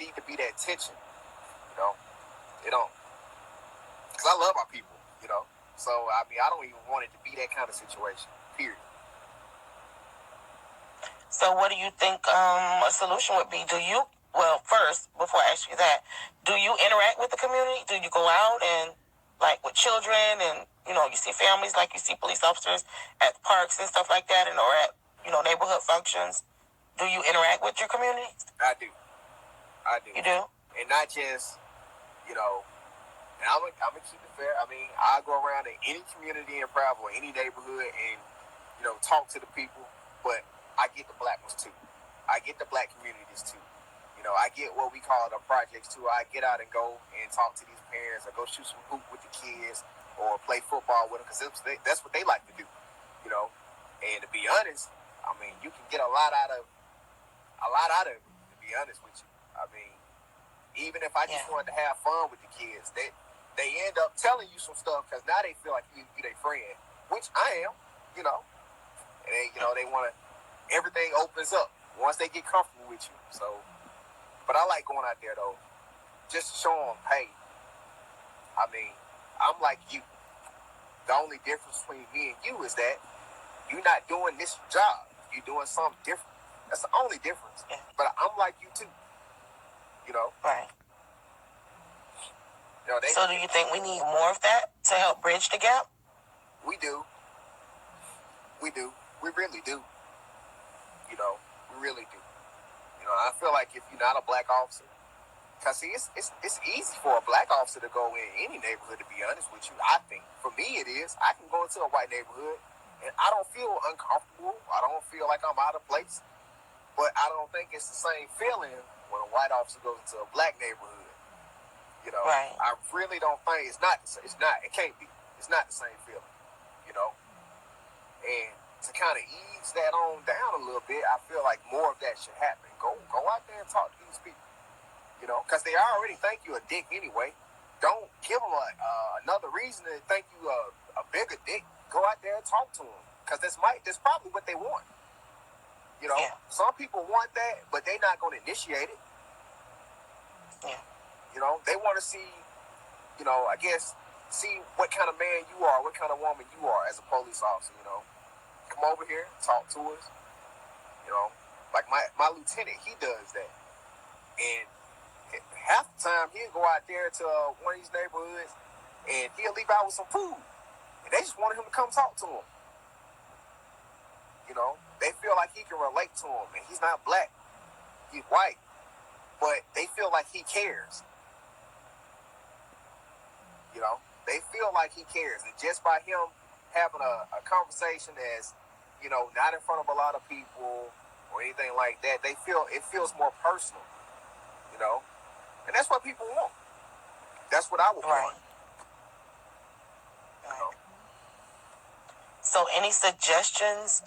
need to be that tension. It don't. Because I love our people. So I mean, I don't even want it to be that kind of situation. Period. So what do you think a solution would be? First, before I ask you that, do you interact with the community? Do you go out and, like, with children and, you see families, like you see police officers at parks and stuff like that, or at, neighborhood functions? Do you interact with your community? I do. You do? And not just, and I'm gonna keep it fair. I mean, I go around in any community in Bravo, any neighborhood, and, talk to the people, but I get the black ones too. I get the black communities too. I get what we call the projects too. I get out and go and talk to these parents, or go shoot some hoop with the kids, or play football with them, because that's what they like to do. And to be honest, I mean, you can get a lot out of it. To be honest with you, I mean, even if I just wanted to have fun with the kids, they end up telling you some stuff because now they feel like you their friend, which I am. And they want to. Everything opens up once they get comfortable with you. So, but I like going out there though, just to show them, hey, I mean, I'm like you. The only difference between me and you is that you're not doing this job. You're doing something different. That's the only difference. Yeah. But I'm like you too. Right. So do you think we need more of that to help bridge the gap? We do. We really do. We really do. I feel like if you're not a black officer, because see, it's easy for a black officer to go in any neighborhood, to be honest with you. I think. For me, it is. I can go into a white neighborhood, and I don't feel uncomfortable. I don't feel like I'm out of place. But I don't think it's the same feeling when a white officer goes into a black neighborhood. Right. I really don't think it's not. It can't be. It's not the same feeling. And to kind of ease that on down a little bit, I feel like more of that should happen. Go out there and talk to these people. Because they already think you a dick anyway. Don't give them another reason to think you a bigger dick. Go out there and talk to them, because that's probably what they want. Some people want that, but they're not going to initiate it. Yeah. They want to see, I guess, see what kind of man you are, what kind of woman you are as a police officer. Come over here, talk to us. Like my lieutenant, he does that, and half the time he'll go out there to one of these neighborhoods, and he'll leave out with some food, and they just wanted him to come talk to him. They feel like he can relate to him, and he's not black, he's white, but they feel like he cares. They feel like he cares, and just by him having a conversation that's, not in front of a lot of people or anything like that, it feels more personal, and that's what people want. That's what I would want. So any suggestions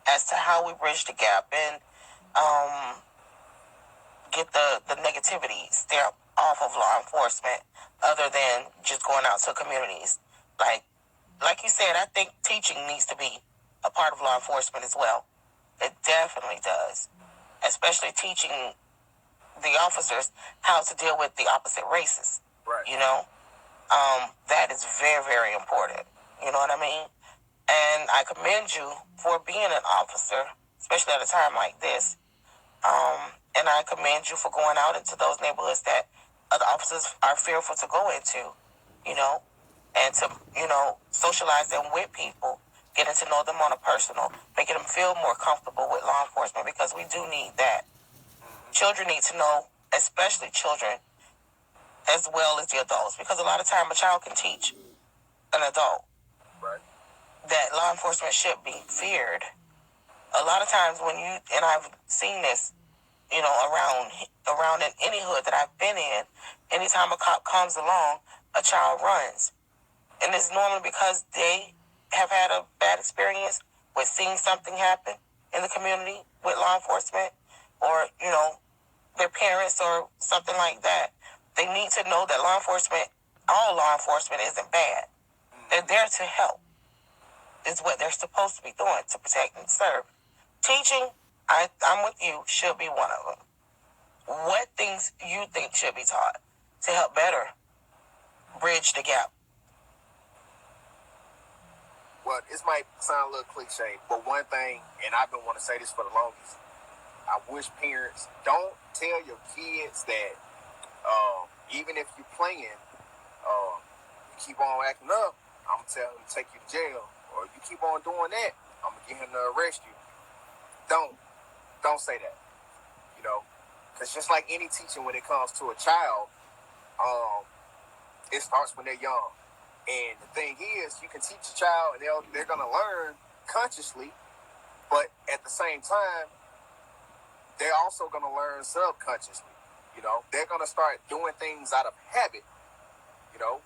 as to how we bridge the gap and get the negativity stamp off of law enforcement, other than just going out to communities? Like you said, I think teaching needs to be a part of law enforcement as well. It definitely does. Especially teaching the officers how to deal with the opposite races. Right. That is very, very important. You know what I mean? And I commend you for being an officer, especially at a time like this. And I commend you for going out into those neighborhoods that other officers are fearful to go into, and to, socialize them with people, getting to know them on a personal, making them feel more comfortable with law enforcement, because we do need that. Children need to know, especially children, as well as the adults, because a lot of time a child can teach an adult that law enforcement should be feared. A lot of times and I've seen this, around in any hood that I've been in, anytime a cop comes along, a child runs. And it's normally because they have had a bad experience with seeing something happen in the community with law enforcement, or, their parents or something like that. They need to know that all law enforcement isn't bad. They're there to help. It's what they're supposed to be doing, to protect and serve. Teaching, I'm with you, should be one of them. What things things you think should be taught to help better bridge the gap? Well, this might sound a little cliche, but one thing, and I've been wanting to say this for the longest, I wish parents don't tell your kids that even if you're playing, you keep on acting up, I'm going to tell him to take you to jail. Or you keep on doing that, I'm going to get him to arrest you. Don't say that, you know. Because just like any teaching when it comes to a child, it starts when they're young. And the thing is, you can teach a child and they're going to learn consciously, but at the same time, they're also going to learn subconsciously. You know, they're going to start doing things out of habit, you know,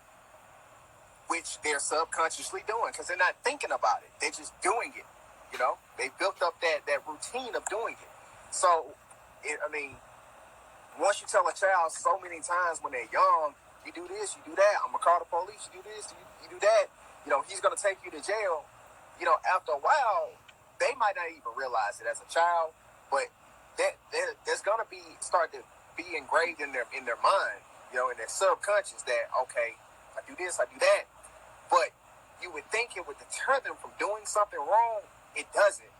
which they're subconsciously doing because they're not thinking about it. They're just doing it, you know. They built up that routine of doing it. So, once you tell a child so many times when they're young, you do this, you do that, I'm going to call the police, you do this, you do that, you know, he's going to take you to jail. You know, after a while, they might not even realize it as a child, but there's going to start to be engraved in their mind, you know, in their subconscious that, okay, I do this, I do that. But you would think it would deter them from doing something wrong. It doesn't.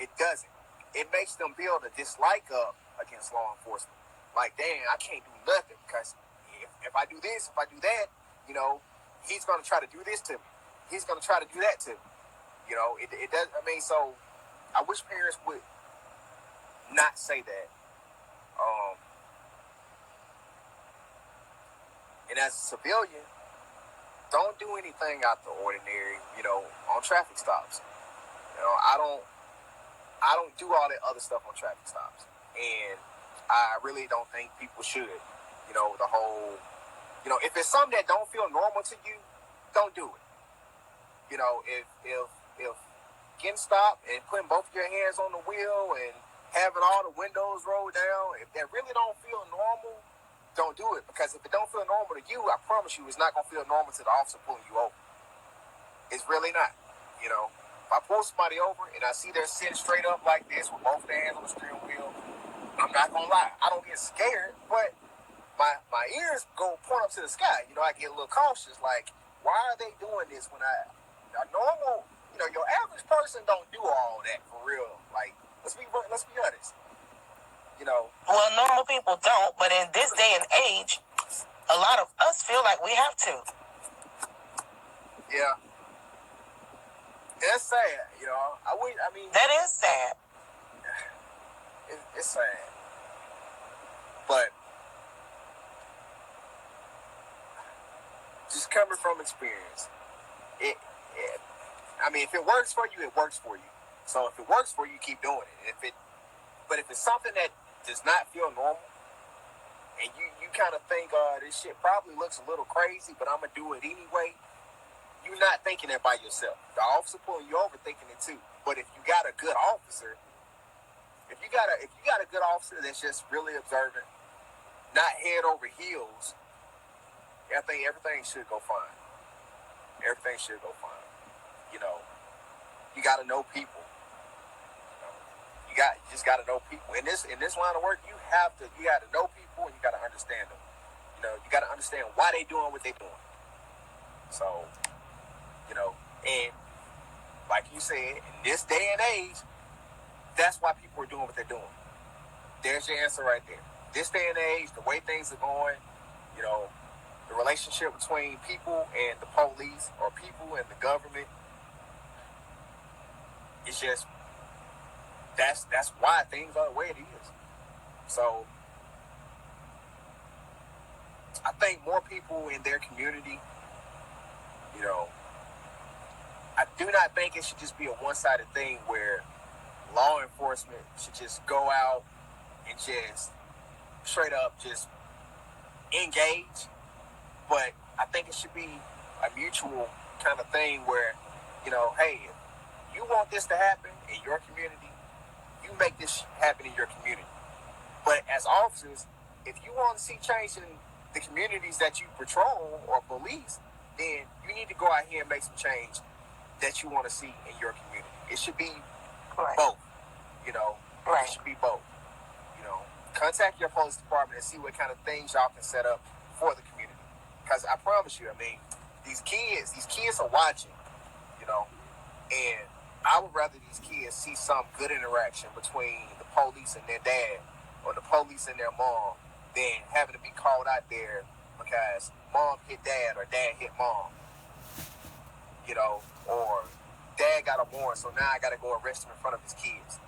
It doesn't. It makes them build a dislike up against law enforcement. Like, dang, I can't do nothing because if I do this, if I do that, you know, he's going to try to do this to me. He's going to try to do that to me. You know, it does. I mean, so I wish parents would not say that. And as a civilian, don't do anything out the ordinary, you know, on traffic stops. You know, I don't do all that other stuff on traffic stops. And I really don't think people should. You know, the whole, you know, if it's something that don't feel normal to you, don't do it. You know, if getting stopped and putting both of your hands on the wheel and having all the windows rolled down, if that really don't feel normal, don't do it. Because if it don't feel normal to you, I promise you it's not going to feel normal to the officer pulling you over. It's really not. You know, if I pull somebody over and I see they're sitting straight up like this with both their hands on the steering wheel, I'm not going to lie. I don't get scared, but my ears go point up to the sky. You know, I get a little cautious. Like, why are they doing this when a normal, you know, your average person don't do all that for real. Like, let's be honest. You know. Well, normal people don't, but in this day and age, a lot of us feel like we have to. Yeah. That's sad, you know. That is sad. It's sad. But just coming from experience, if it works for you, it works for you. So if it works for you, keep doing it. But if it's something that does not feel normal, and you kind of think, this shit probably looks a little crazy, but I'm gonna do it anyway. You're not thinking that by yourself. The officer pulling you over thinking it too. But if you got a good officer, if you got a good officer that's just really observant, not head over heels, I think everything should go fine. Everything should go fine. You know, you got to know people. You just got to know people. In this line of work, you got to know people and you got to understand them. You know, you got to understand why they doing what they doing. So, you know, and like you said, in this day and age, that's why people are doing what they're doing. There's your answer right there. This day and age, the way things are going, you know, the relationship between people and the police or people and the government, it's just, that's why things are the way it is. So I think more people in their community, you know, I do not think it should just be a one-sided thing where law enforcement should just go out and just straight up just engage. But I think it should be a mutual kind of thing where, you know, hey, if you want this to happen in your community, you make this happen in your community. But as officers, if you want to see change in the communities that you patrol or police, then you need to go out here and make some change that you want to see in your community. It should be both, you know. Right. It should be both, you know. contact your police department and see what kind of things y'all can set up for the community. Because I promise you, I mean, these kids are watching, you know, and I would rather these kids see some good interaction between the police and their dad or the police and their mom than having to be called out there because mom hit dad or dad hit mom, you know, or dad got a warrant, so now I got to go arrest him in front of his kids.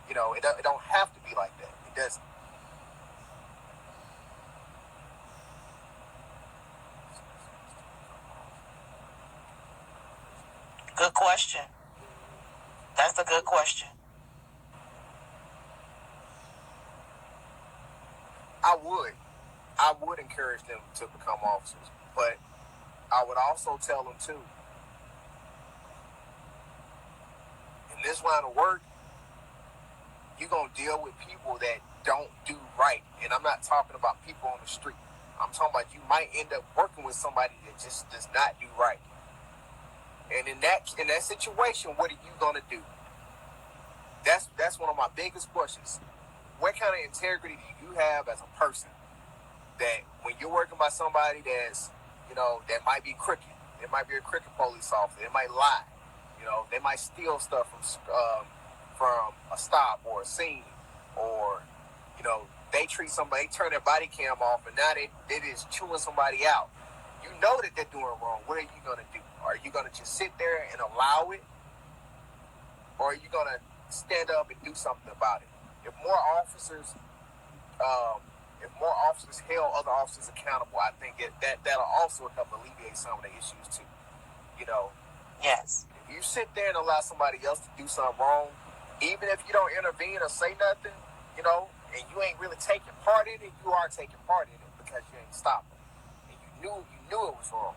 You know, it don't have to be like that. It doesn't. Good question. That's a good question. I would encourage them to become officers, but I would also tell them too, in this line of work, you're going to deal with people that don't do right. And I'm not talking about people on the street. I'm talking about you might end up working with somebody that just does not do right. And in that situation, what are you going to do? That's one of my biggest questions. What kind of integrity do you have as a person that when you're working by somebody that's, you know, that might be crooked, it might be a crooked police officer, it might lie, you know, they might steal stuff from a stop or a scene, or, you know, they turn their body cam off and now they just chewing somebody out. You know that they're doing wrong. What are you going to do? Are you going to just sit there and allow it? Or are you going to stand up and do something about it? If more officers held other officers accountable, I think that'll also help alleviate some of the issues too. You know, Yes. if you sit there and allow somebody else to do something wrong, even if you don't intervene or say nothing, you know, and you ain't really taking part in it, you are taking part in it because you ain't stopping. And you knew it was wrong.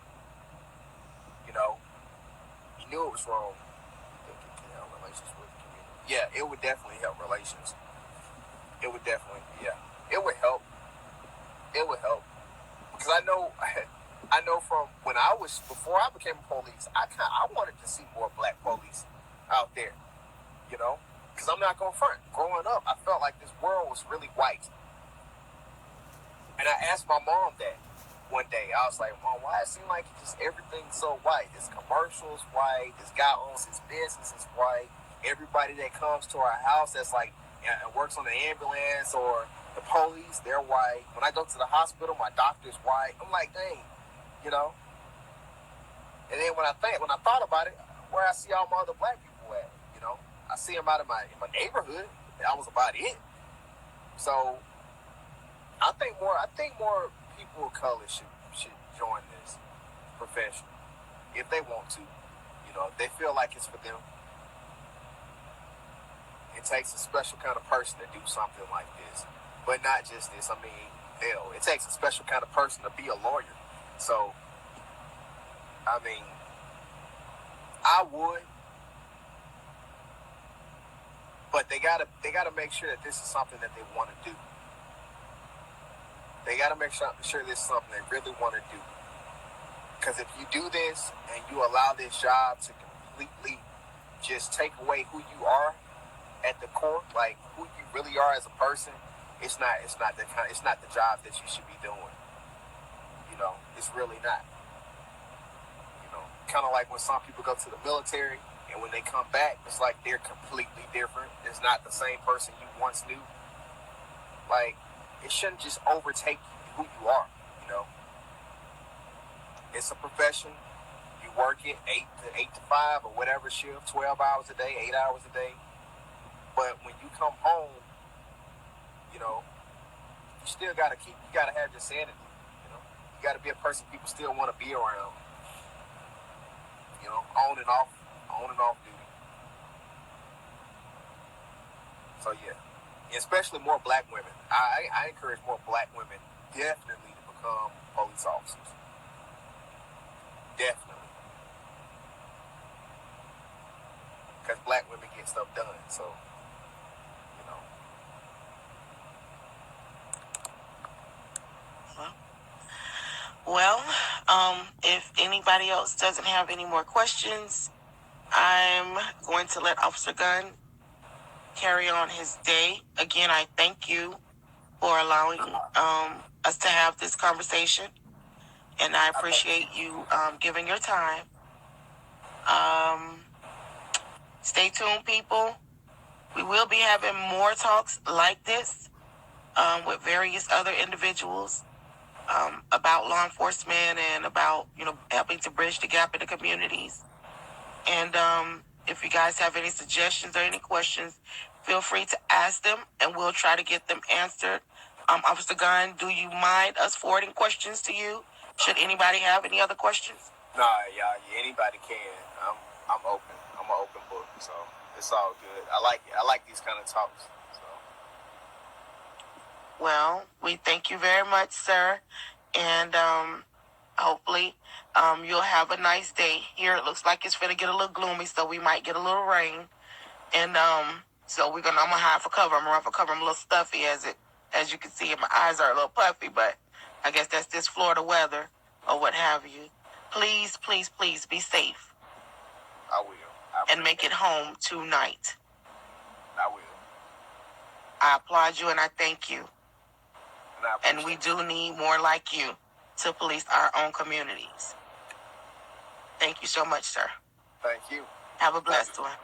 You know, you knew it was wrong. Relations with the community. Yeah, it would definitely help relations. It would definitely, yeah, it would help. It would help because I know from when before I became a police, I wanted to see more black police out there, you know, because I'm not gonna front. Growing up, I felt like this world was really white, and I asked my mom that one day. I was like, Mom, why it seem like just everything's so white? This commercial's white. This guy owns his business is white. Everybody that comes to our house that's like works on the ambulance or the police, they're white. When I go to the hospital, my doctor's white. I'm like, dang, you know. And then when I thought about it, where I see all my other black people at, you know, I see them out in my neighborhood. And that was about it. So I think more people of color should join this profession if they want to. You know, if they feel like it's for them. It takes a special kind of person to do something like this. But not just this. I mean, hell, it takes a special kind of person to be a lawyer. So, I mean, I would, but they gotta make sure that this is something that they want to do. They gotta make sure this is something they really want to do. Because if you do this and you allow this job to completely just take away who you are at the core, like who you really are as a person, it's not the job that you should be doing. You know, it's really not. You know, kind of like when some people go to the military and when they come back, it's like they're completely different. It's not the same person you once knew. Like, it shouldn't just overtake who you are. You know, it's a profession. You work it 8 to 5 or whatever shift, 12 hours a day, 8 hours a day. But when you come home, you know, you still gotta have your sanity. You know, you gotta be a person people still want to be around. You know, on and off duty. So yeah, especially more black women. I encourage more black women definitely to become police officers. Definitely, because black women get stuff done. So, you know. Well, if anybody else doesn't have any more questions, I'm going to let Officer Gunn carry on his day. Again, I thank you for allowing us to have this conversation, and I appreciate you giving your time. Stay tuned, people. We will be having more talks like this with various other individuals about law enforcement and about, helping to bridge the gap in the communities. And if you guys have any suggestions or any questions, feel free to ask them, and we'll try to get them answered. Officer Gunn, do you mind us forwarding questions to you? Should anybody have any other questions? Nah, yeah, anybody can. I'm open. I'm an open book, so it's all good. I like it. I like these kind of talks. So. Well, we thank you very much, sir, and hopefully you'll have a nice day. Here it looks like it's gonna get a little gloomy, so we might get a little rain. And so I'm gonna hide for cover. I'm gonna run for cover. I'm a little stuffy as you can see, my eyes are a little puffy, but I guess that's this Florida weather or what have you. Please, please, please be safe. I will. And make it home tonight. I will. I applaud you and I thank you. And we do need more like you to police our own communities. Thank you so much, sir. Thank you. Have a blessed one.